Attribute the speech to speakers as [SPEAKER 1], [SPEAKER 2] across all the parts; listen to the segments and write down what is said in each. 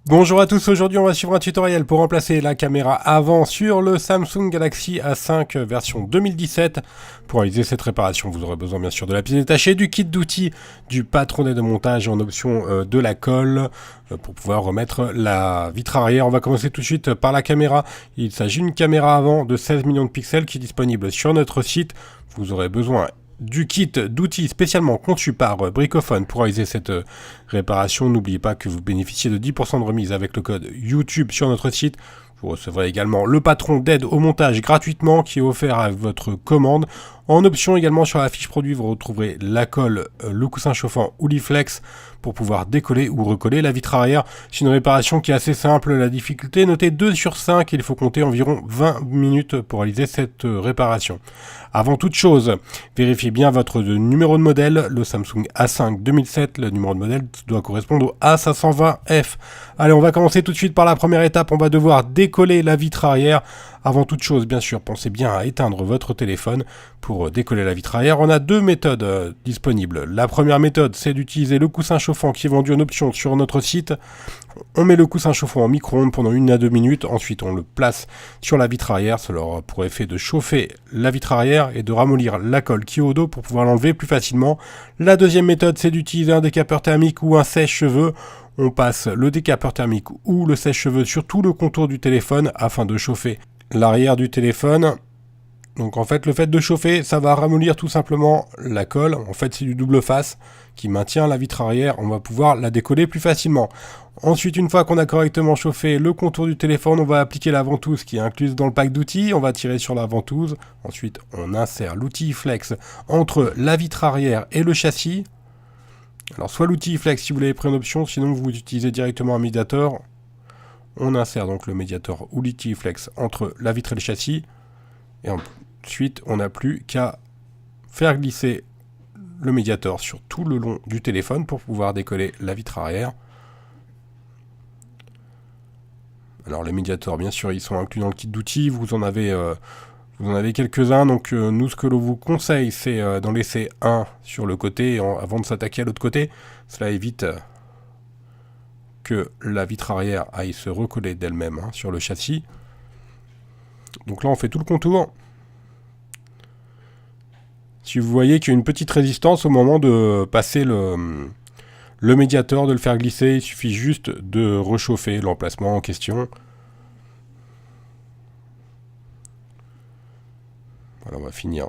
[SPEAKER 1] Bonjour à tous, aujourd'hui on va suivre un tutoriel pour remplacer la caméra avant sur le Samsung Galaxy A5 version 2017. Pour réaliser cette réparation, vous aurez besoin bien sûr de la pièce détachée, du kit d'outils, du patronnet de montage et en option de la colle pour pouvoir remettre la vitre arrière. On va commencer tout de suite par la caméra. Il s'agit d'une caméra avant de 16 millions de pixels qui est disponible sur notre site. Vous aurez besoin du kit d'outils spécialement conçu par Bricophone pour réaliser cette réparation. N'oubliez pas que vous bénéficiez de 10% de remise avec le code YouTube sur notre site. Vous recevrez également le patron d'aide au montage gratuitement qui est offert à votre commande. En option également sur la fiche produit, vous retrouverez la colle, le coussin chauffant ou l'Iflex pour pouvoir décoller ou recoller la vitre arrière. C'est une réparation qui est assez simple, la difficulté est notée 2 sur 5 et il faut compter environ 20 minutes pour réaliser cette réparation. Avant toute chose, vérifiez bien votre numéro de modèle, le Samsung A5 2007, le numéro de modèle doit correspondre au A520F. Allez, on va commencer tout de suite par la première étape, on va devoir décoller la vitre arrière. Avant toute chose, bien sûr, pensez bien à éteindre votre téléphone pour décoller la vitre arrière. On a deux méthodes disponibles. La première méthode, c'est d'utiliser le coussin chauffant qui est vendu en option sur notre site. On met le coussin chauffant en micro-ondes pendant 1 à 2 minutes. Ensuite, on le place sur la vitre arrière. Cela aura pour effet de chauffer la vitre arrière et de ramollir la colle qui est au dos pour pouvoir l'enlever plus facilement. La deuxième méthode, c'est d'utiliser un décapeur thermique ou un sèche-cheveux. On passe le décapeur thermique ou le sèche-cheveux sur tout le contour du téléphone afin de chauffer l'arrière du téléphone. Donc en fait, le fait de chauffer, ça va ramollir tout simplement la colle. En fait, c'est du double face qui maintient la vitre arrière. On va pouvoir la décoller plus facilement. Ensuite, une fois qu'on a correctement chauffé le contour du téléphone, on va appliquer la ventouse qui est incluse dans le pack d'outils. On va tirer sur la ventouse. Ensuite, on insère l'outil Flex entre la vitre arrière et le châssis. Alors, soit l'outil Flex si vous l'avez pris en option, sinon vous utilisez directement un médiator. On insère donc le médiator ou l'outil Flex entre la vitre et le châssis. Et ensuite, on n'a plus qu'à faire glisser le médiator sur tout le long du téléphone pour pouvoir décoller la vitre arrière. Alors les médiators, bien sûr, ils sont inclus dans le kit d'outils. Vous en avez quelques-uns. Donc nous, ce que l'on vous conseille, c'est d'en laisser un sur le côté avant de s'attaquer à l'autre côté. Cela évite que la vitre arrière aille se recoller d'elle-même sur le châssis. Donc là, on fait tout le contour. Si vous voyez qu'il y a une petite résistance au moment de passer le médiator, de le faire glisser, il suffit juste de réchauffer l'emplacement en question. Voilà, on va finir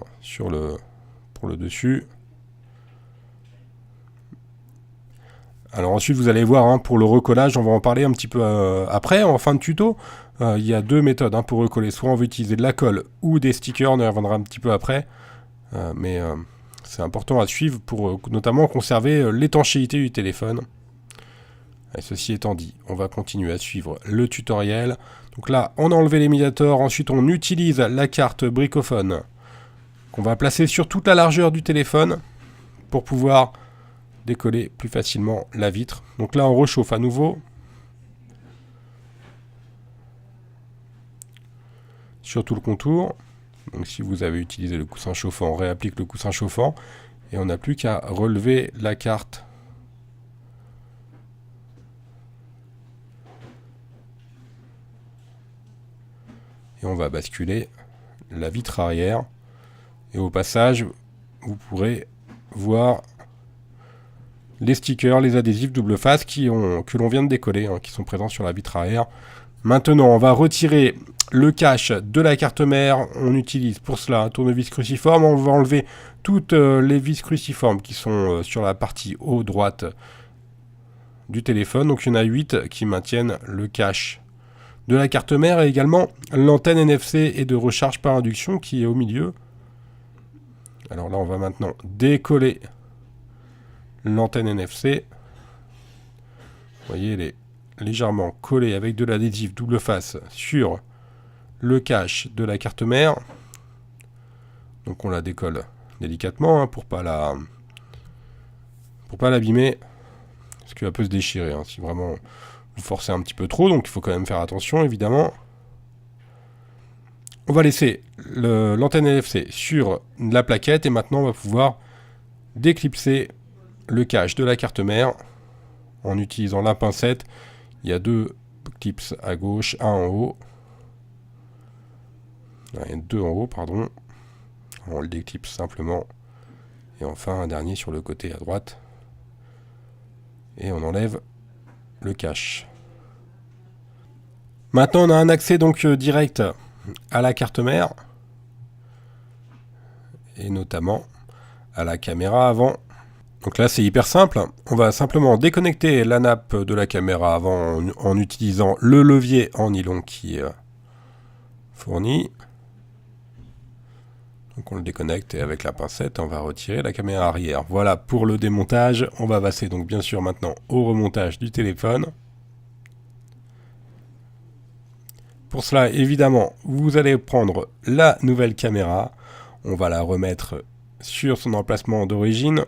[SPEAKER 1] pour le dessus. Alors ensuite, vous allez voir, pour le recollage, on va en parler un petit peu après, en fin de tuto. Il y a deux méthodes pour recoller. Soit on veut utiliser de la colle ou des stickers, on y reviendra un petit peu après. Mais c'est important à suivre pour notamment conserver l'étanchéité du téléphone. Et ceci étant dit, on va continuer à suivre le tutoriel. Donc là, on a enlevé les médiators. Ensuite, on utilise la carte Bricophone qu'on va placer sur toute la largeur du téléphone pour pouvoir décoller plus facilement la vitre. Donc là, on réchauffe à nouveau sur tout le contour. Donc si vous avez utilisé le coussin chauffant, on réapplique le coussin chauffant et on n'a plus qu'à relever la carte. Et on va basculer la vitre arrière. Et au passage, vous pourrez voir les stickers, les adhésifs double face que l'on vient de décoller, qui sont présents sur la vitre arrière. Maintenant, on va retirer le cache de la carte mère. On utilise pour cela un tournevis cruciforme. On va enlever toutes les vis cruciformes qui sont sur la partie haut droite du téléphone. Donc il y en a 8 qui maintiennent le cache de la carte mère et également l'antenne NFC et de recharge par induction qui est au milieu. Alors là, on va maintenant décoller l'antenne NFC. Vous voyez, elle est légèrement collée avec de l'adhésif double face sur le cache de la carte mère. Donc on la décolle délicatement pour pas l'abîmer, parce qu'elle peut se déchirer si vraiment vous forcez un petit peu trop, donc il faut quand même faire attention évidemment. On va laisser l'antenne NFC sur la plaquette et maintenant on va pouvoir déclipser le cache de la carte mère en utilisant la pincette. Il y a 2 clips à gauche, un en haut. Il y a 2 en haut, pardon. On le déclipse simplement. Et enfin un dernier sur le côté à droite. Et on enlève le cache. Maintenant on a un accès donc direct à la carte mère. Et notamment à la caméra avant. Donc là c'est hyper simple. On va simplement déconnecter la nappe de la caméra avant en utilisant le levier en nylon qui est fourni. Donc on le déconnecte et avec la pincette on va retirer la caméra arrière. Voilà pour le démontage. On va passer donc bien sûr maintenant au remontage du téléphone. Pour cela évidemment vous allez prendre la nouvelle caméra. On va la remettre sur son emplacement d'origine.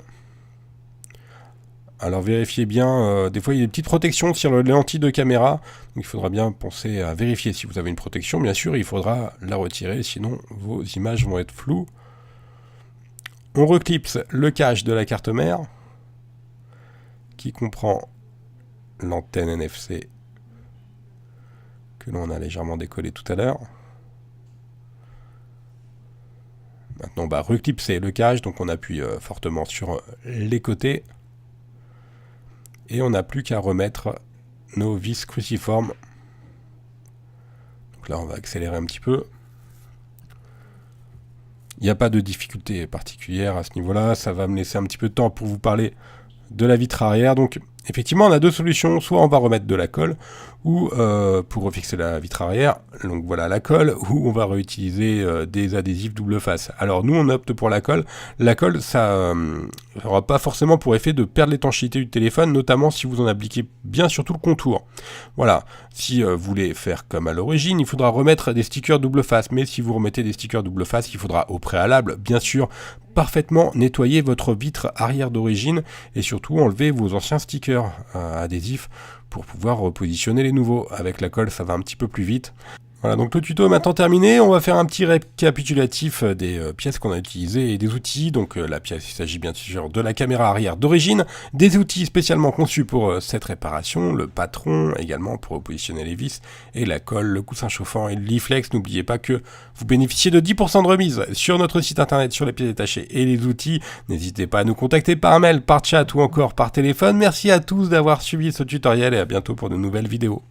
[SPEAKER 1] Alors vérifiez bien, des fois il y a des petites protections sur les lentilles de caméra, donc il faudra bien penser à vérifier si vous avez une protection, bien sûr il faudra la retirer, sinon vos images vont être floues. On reclipse le cache de la carte mère, qui comprend l'antenne NFC, que l'on a légèrement décollé tout à l'heure. Maintenant on va reclipser le cache, donc on appuie fortement sur les côtés. Et on n'a plus qu'à remettre nos vis cruciformes. Donc là, on va accélérer un petit peu. Il n'y a pas de difficulté particulière à ce niveau-là. Ça va me laisser un petit peu de temps pour vous parler de la vitre arrière. Donc, effectivement, on a deux solutions. Soit on va remettre de la colle, ou pour refixer la vitre arrière, donc voilà la colle, ou on va réutiliser des adhésifs double face. Alors nous on opte pour la colle. La colle, ça n'aura pas forcément pour effet de perdre l'étanchéité du téléphone, notamment si vous en appliquez bien sur tout le contour. Voilà, si vous voulez faire comme à l'origine, il faudra remettre des stickers double face, mais si vous remettez des stickers double face, il faudra au préalable, bien sûr, parfaitement nettoyer votre vitre arrière d'origine et surtout enlever vos anciens stickers adhésifs pour pouvoir repositionner les nouveaux. Avec la colle, ça va un petit peu plus vite. Voilà, donc le tuto est maintenant terminé. On va faire un petit récapitulatif des pièces qu'on a utilisées et des outils. Donc la pièce, il s'agit bien sûr de la caméra arrière d'origine, des outils spécialement conçus pour cette réparation, le patron également pour repositionner les vis, et la colle, le coussin chauffant et le Leaflex. N'oubliez pas que vous bénéficiez de 10% de remise sur notre site internet sur les pièces détachées et les outils. N'hésitez pas à nous contacter par mail, par chat ou encore par téléphone. Merci à tous d'avoir suivi ce tutoriel et à bientôt pour de nouvelles vidéos.